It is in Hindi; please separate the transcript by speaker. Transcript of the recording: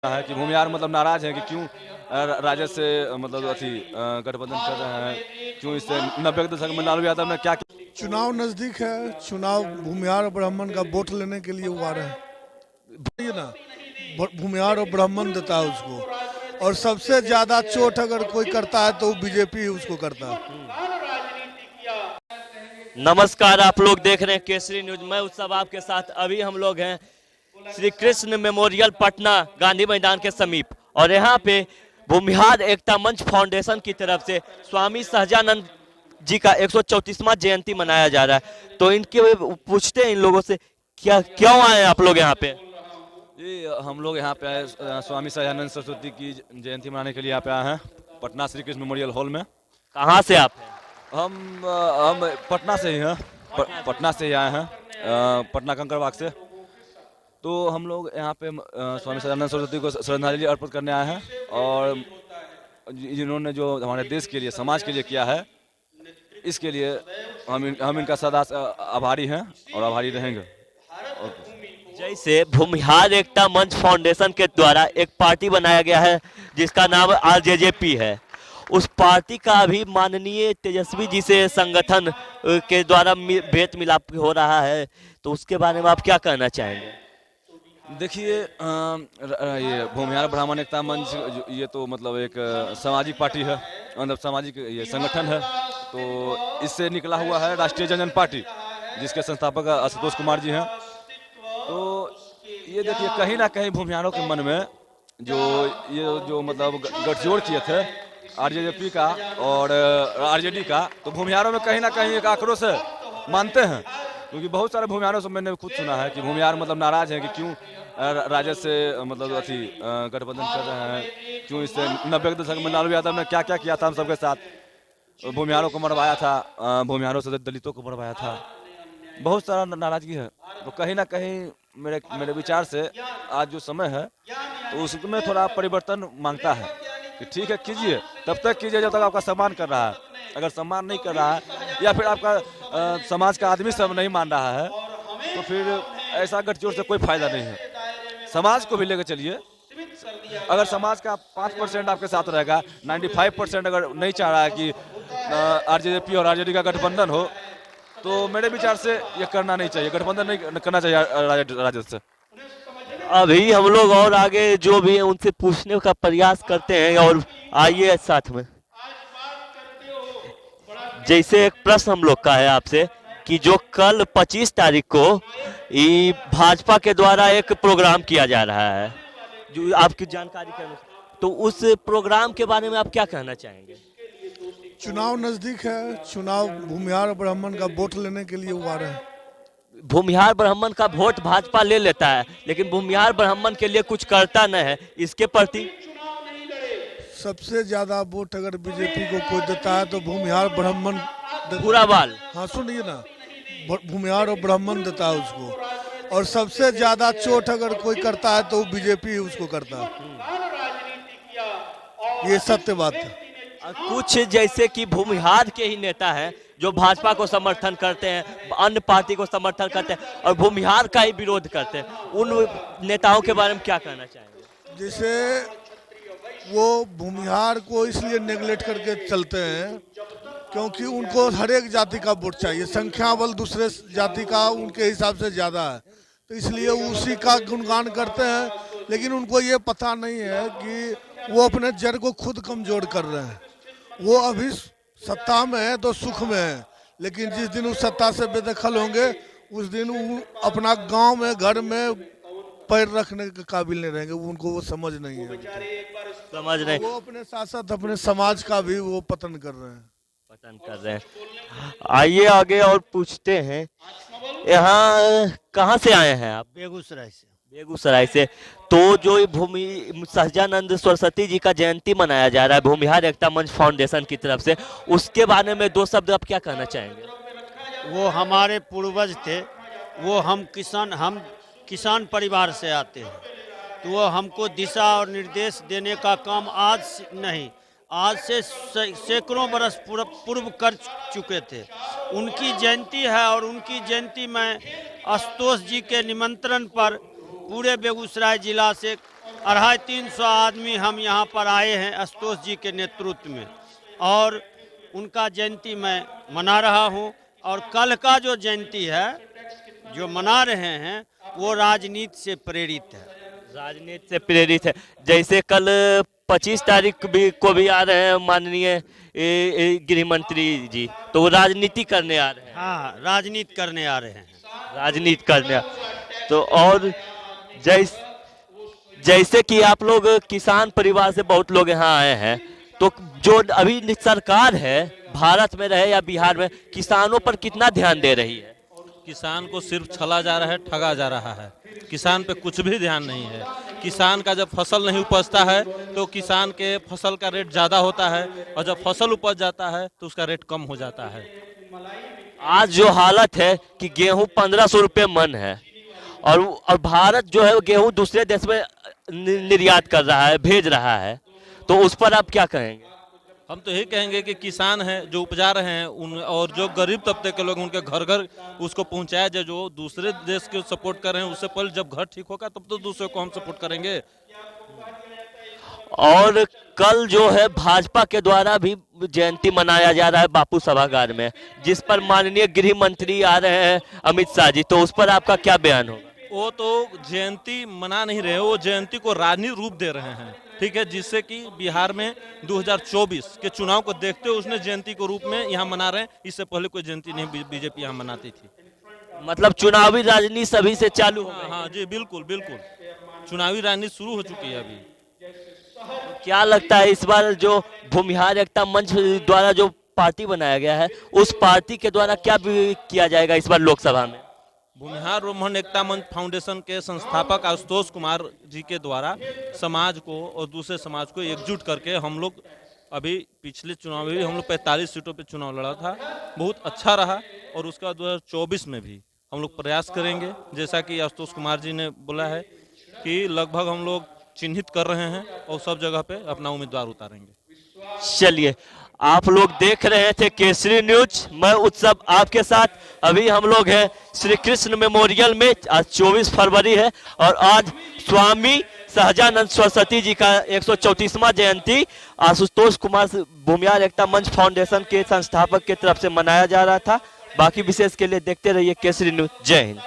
Speaker 1: है कि भूमिहार मतलब नाराज है कि क्यों राजद से मतलब गठबंधन कर रहे हैं, क्यों इससे 90 के दशक में लालू यादव ने क्या
Speaker 2: चुनाव नजदीक है। चुनाव भूमिहार और ब्राह्मण का वोट लेने के लिए वो आ रहे हैं। ये ना भूमिहार और ब्राह्मण देता है उसको, और सबसे ज्यादा चोट अगर कोई करता है तो वो बीजेपी ही उसको करता है।
Speaker 3: नमस्कार, आप लोग देख रहे हैं केसरी न्यूज। मैं उत्सव आपके साथ। अभी हम लोग हैं श्री कृष्ण मेमोरियल पटना गांधी मैदान के समीप, और यहाँ पे भूमिहार एकता मंच फाउंडेशन की तरफ से स्वामी सहजानंद जी का 134वां जयंती मनाया जा रहा है। तो इनके पूछते हैं इन लोगों से क्या क्यों आए आप लोग यहाँ पे।
Speaker 1: ये हम लोग यहाँ पे आए स्वामी सहजानंद सरस्वती की जयंती मनाने के लिए यहाँ पे आए हैं पटना श्री कृष्ण मेमोरियल हॉल में।
Speaker 3: कहाँ से आप हैं?
Speaker 1: हम पटना से ही हैं, पटना से ही आए हैं, पटना कंकड़बाग से। तो हम लोग यहाँ पे स्वामी सहजानंद सरस्वती को श्रद्धांजलि अर्पित करने आए हैं, और जिन्होंने जो हमारे देश के लिए समाज के लिए किया है, इसके लिए हम इनका सदा आभारी हैं और आभारी रहेंगे।
Speaker 3: जैसे भूमिहार एकता मंच फाउंडेशन के द्वारा एक पार्टी बनाया गया है जिसका नाम आरजेजेपी है। उस पार्टी का भी माननीय तेजस्वी जी से संगठन के द्वारा भेंट मिलाप हो रहा है, तो उसके बारे में आप क्या कहना चाहेंगे?
Speaker 1: देखिए, ये भूमिहार ब्राह्मण एकता मंच ये तो मतलब एक सामाजिक पार्टी है, मतलब सामाजिक ये संगठन है। तो इससे निकला हुआ है राष्ट्रीय जनता पार्टी, जिसके संस्थापक आशुतोष कुमार जी हैं। तो ये देखिए, कहीं ना कहीं भूमिहारों के मन में जो मतलब गठजोड़ किए थे आरजेजेपी का और आरजेडी का, तो भूमिहारों में कहीं ना कहीं एक आक्रोश है, मानते हैं। क्योंकि बहुत सारे भूमिहारों से मैंने खुद सुना है कि भूमिहार मतलब नाराज है कि क्यों राजद से मतलब गठबंधन कर रहे हैं, क्यों इससे 90 के दशक में लालू यादव ने क्या क्या किया था हम सबके साथ। भूमिहारों को मरवाया था, भूमिहारों से दलितों को मरवाया था, बहुत सारा नाराजगी है। तो कहीं ना कहीं मेरे विचार से आज जो समय है तो उसमें थोड़ा परिवर्तन मांगता है कि ठीक है कीजिए, तब तक कीजिए जब तक आपका सम्मान कर रहा है। अगर सम्मान नहीं कर रहा है या फिर आपका समाज का आदमी सब नहीं मान रहा है, तो फिर ऐसा गठजोड़ से कोई फायदा नहीं है। समाज को भी लेकर चलिए। अगर समाज का 5% आपके साथ रहेगा, 95% अगर नहीं चाह रहा है कि आरजेपी और आरजेडी का गठबंधन हो, तो मेरे विचार से ये करना नहीं चाहिए, गठबंधन नहीं करना चाहिए राजद से।
Speaker 3: अभी हम लोग और आगे जो भी है उनसे पूछने का प्रयास करते हैं, और आइए साथ में। जैसे एक प्रश्न हम लोग का है आपसे कि जो कल 25 तारीख को भाजपा के द्वारा एक प्रोग्राम किया जा रहा है, जो आपकी जानकारी के अनुसार, तो उस प्रोग्राम के बारे में आप क्या कहना चाहेंगे?
Speaker 2: चुनाव नजदीक है। चुनाव भूमिहार और ब्राह्मण का वोट लेने के लिए वो आ रहे हैं।
Speaker 3: भूमिहार ब्राह्मण का वोट भाजपा ले लेता है, लेकिन भूमिहार ब्राह्मण के लिए कुछ करता नहीं है। इसके प्रति
Speaker 2: सबसे ज्यादा वोट अगर बीजेपी को कोई देता है तो भूमिहार ब्राह्मण
Speaker 3: पूरा बाल।
Speaker 2: हाँ सुनिए ना, भूमिहार और ब्राह्मण देता है उसको, और सबसे ज्यादा चोट अगर कोई करता है तो वो बीजेपी ही उसको करता है। ये सत्य बात है।
Speaker 3: कुछ जैसे कि भूमिहार के ही नेता हैं जो भाजपा को समर्थन करते हैं, अन्य पार्टी को समर्थन करते हैं और भूमिहार का ही विरोध करते हैं, उन नेताओं के बारे में क्या कहना चाहेंगे?
Speaker 2: जैसे वो भूमिहार को इसलिए नेगलेक्ट करके चलते हैं क्योंकि उनको हर एक जाति का वोट चाहिए, संख्या बल दूसरे जाति का उनके हिसाब से ज़्यादा है, तो इसलिए उसी का गुणगान करते हैं। लेकिन उनको ये पता नहीं है कि वो अपने जड़ को खुद कमजोर कर रहे हैं। वो अभी सत्ता में है तो सुख में है, लेकिन जिस दिन उस सत्ता से बेदखल होंगे उस दिन वो अपना गांव में घर में पैर रखने के काबिल नहीं रहेंगे। उनको वो समझ नहीं है,
Speaker 3: समझ रहे
Speaker 2: वो अपने साथ साथ अपने समाज का भी वो पतन कर रहे हैं।
Speaker 3: आइए आगे और पूछते हैं। यहाँ कहाँ से आए हैं आप?
Speaker 4: बेगूसराय से।
Speaker 3: बेगूसराय से। तो जो भूमि सहजानंद सरस्वती जी का जयंती मनाया जा रहा है भूमिहार एकता मंच फाउंडेशन की तरफ से, उसके बारे में दो शब्द आप क्या कहना चाहेंगे?
Speaker 4: वो हमारे पूर्वज थे, वो हम किसान परिवार से आते हैं, तो वो हमको दिशा और निर्देश देने का काम आज से सैकड़ों बरस पूर्व कर चुके थे। उनकी जयंती है और उनकी जयंती में आशुतोष जी के निमंत्रण पर पूरे बेगूसराय जिला से 250-300 आदमी हम यहाँ पर आए हैं आशुतोष जी के नेतृत्व में, और उनका जयंती मैं मना रहा हूँ। और कल का जो जयंती है जो मना रहे हैं वो राजनीति से प्रेरित है।
Speaker 3: राजनीति से प्रेरित है। जैसे कल 25 तारीख को भी आ रहे हैं माननीय गृह मंत्री जी, तो वो राजनीति करने आ रहे हैं।
Speaker 4: हाँ, राजनीति करने आ रहे हैं।
Speaker 3: राजनीति करने तो और जैसे कि आप लोग किसान परिवार से बहुत लोग यहाँ आए हैं, तो जो अभी सरकार है भारत में रहे या बिहार में, किसानों पर कितना ध्यान दे रही है?
Speaker 5: किसान को सिर्फ छला जा रहा है, ठगा जा रहा है। किसान पे कुछ भी ध्यान नहीं है। किसान का जब फसल नहीं उपजता है तो किसान के फसल का रेट ज़्यादा होता है, और जब फसल उपज जाता है तो उसका रेट कम हो जाता है।
Speaker 3: आज जो हालत है कि गेहूं 1500 रुपये मन है, और भारत जो है गेहूं दूसरे देश में निर्यात कर रहा है, भेज रहा है, तो उस पर आप क्या कहेंगे?
Speaker 5: हम तो यही कहेंगे कि किसान हैं जो उपजा रहे हैं उन, और जो गरीब तबके के लोग उनके घर घर उसको पहुंचाया जाए। जो दूसरे देश के सपोर्ट कर रहे हैं उससे पहले जब घर ठीक होगा तब तो दूसरे को हम सपोर्ट करेंगे।
Speaker 3: और कल जो है भाजपा के द्वारा भी जयंती मनाया जा रहा है बापू सभागार में, जिस पर माननीय गृह मंत्री आ रहे हैं अमित शाह जी, तो उस पर आपका क्या बयान होगा?
Speaker 5: वो तो जयंती मना नहीं रहे, वो जयंती को राजनीतिक रूप दे रहे हैं, ठीक है, जिससे कि बिहार में 2024 के चुनाव को देखते हुए उसने जयंती के रूप में यहाँ मना रहे हैं। इससे पहले कोई जयंती नहीं बीजेपी यहाँ मनाती थी।
Speaker 3: मतलब चुनावी राजनीति सभी से चालू हो गई।
Speaker 5: हाँ जी, बिल्कुल बिल्कुल, चुनावी राजनीति शुरू हो चुकी है अभी।
Speaker 3: क्या लगता है इस बार जो भूमिहार एकता मंच द्वारा जो पार्टी बनाया गया है, उस पार्टी के द्वारा क्या भी किया जाएगा इस बार लोकसभा में?
Speaker 5: भूमिहार ब्राह्मण एकता मंच फाउंडेशन के संस्थापक आशुतोष कुमार जी के द्वारा समाज को और दूसरे समाज को एकजुट करके हम लोग अभी पिछले चुनाव में भी हम लोग 45 सीटों पे चुनाव लड़ा था, बहुत अच्छा रहा। और उसका 2024 में भी हम लोग प्रयास करेंगे, जैसा कि आशुतोष कुमार जी ने बोला है कि लगभग हम लोग चिन्हित कर रहे हैं और सब जगह पे अपना उम्मीदवार उतारेंगे।
Speaker 3: चलिए, आप लोग देख रहे थे केसरी न्यूज, मैं उत्सव आपके साथ। अभी हम लोग हैं श्री कृष्ण मेमोरियल में। आज 24 फरवरी है और आज स्वामी सहजानंद सरस्वती जी का 134वां जयंती आशुतोष कुमार भूमिहार एकता मंच फाउंडेशन के संस्थापक की तरफ से मनाया जा रहा था। बाकी विशेष के लिए देखते रहिए केसरी न्यूज। जय हिंद।